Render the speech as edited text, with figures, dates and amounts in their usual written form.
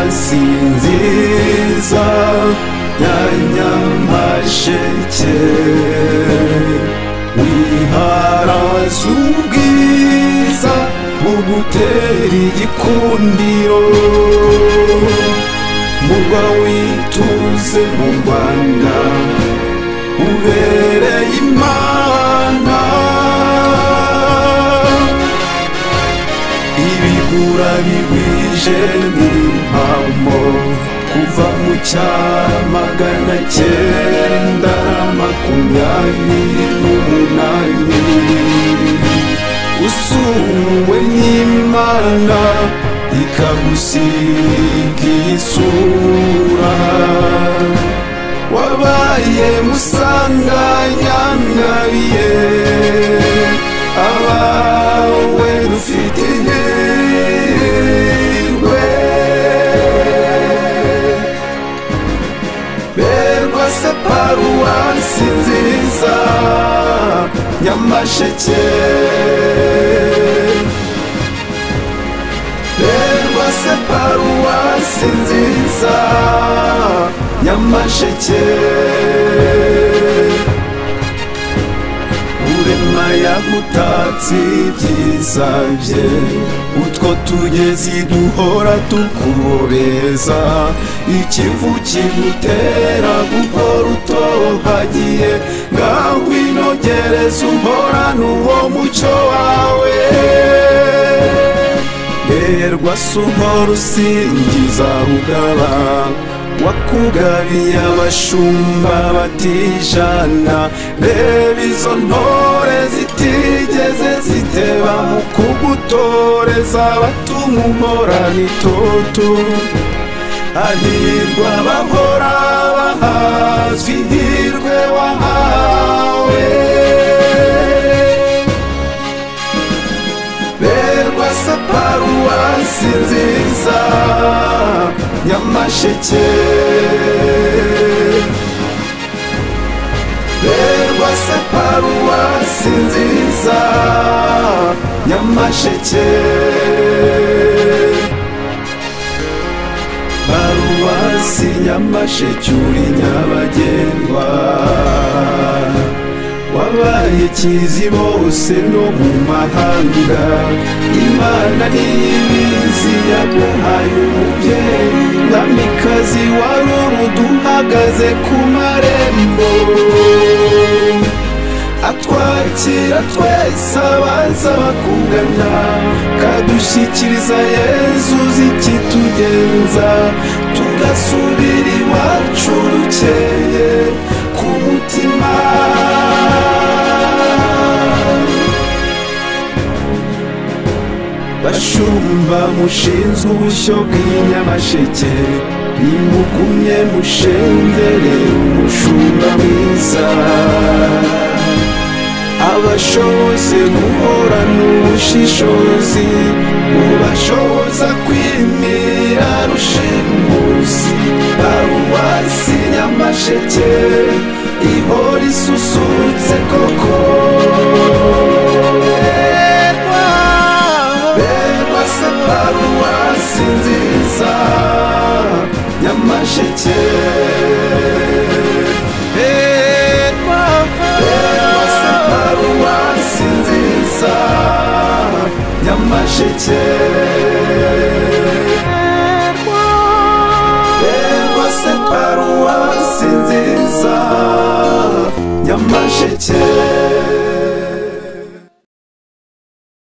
paruwasi nziza ya Nyamasheke, wiharaza ubwiza mu gutera igikundiro, murwa wituze mu Rwanda ubereye Imana. Ibigura bigwije n'impamo kuva mu cy'928, usuwe n'Imana ikagusiga isura. Wabaye musanganyangabiye, abawe rufite ihirwe. Berwa se paruwasi nziza Nyamasheke, berwa se paruwasi nziza Nyamasheke. Urema yagutatse ibyiza bye, utwo tugezi duhora tukubeza, ikivu kigutera guhora utohagiye. Ngaho inogereza uhorana uwo muco wawe, berwa se uhora usingiza Rugaba, wakugabiye abashumba batijana. Reba izo ntore zitigeze ziteba mu kugutoreza, batuma uhorana itoto. Hahirwa abahora bahazwa ihirwe wahawe, berwa se paruwasi nziza Nyamasheke, berwa se paruwasi nziza Nyamasheke. Paruwasi Nyamasheke uri nyabagendwa, wabaye kizi bose no mu mahanga. Imana niyibizi yaguhaye umubyeyi, mwamikazi waruru duhagaze ku marembo, atwakira twese abaza bakugana, kadushyikiriza Yezu zikitugenza, tugasubira iwacu rukeye ku mutima. Bashumba mushinzwe ubushyo bw'i Nyamasheke, nimugumye mushengere umushumba mwiza. Abashoboze guhorana ubushishozi, mubashoboza kwimira rushimusi. Paruwasi Nyamasheke ihora isusurutse koko, berwa se paruwasi nziza Nyamasheke, berwa se paruwasi nziza Nyamasheke, berwa se paruwasi nziza Nyamasheke.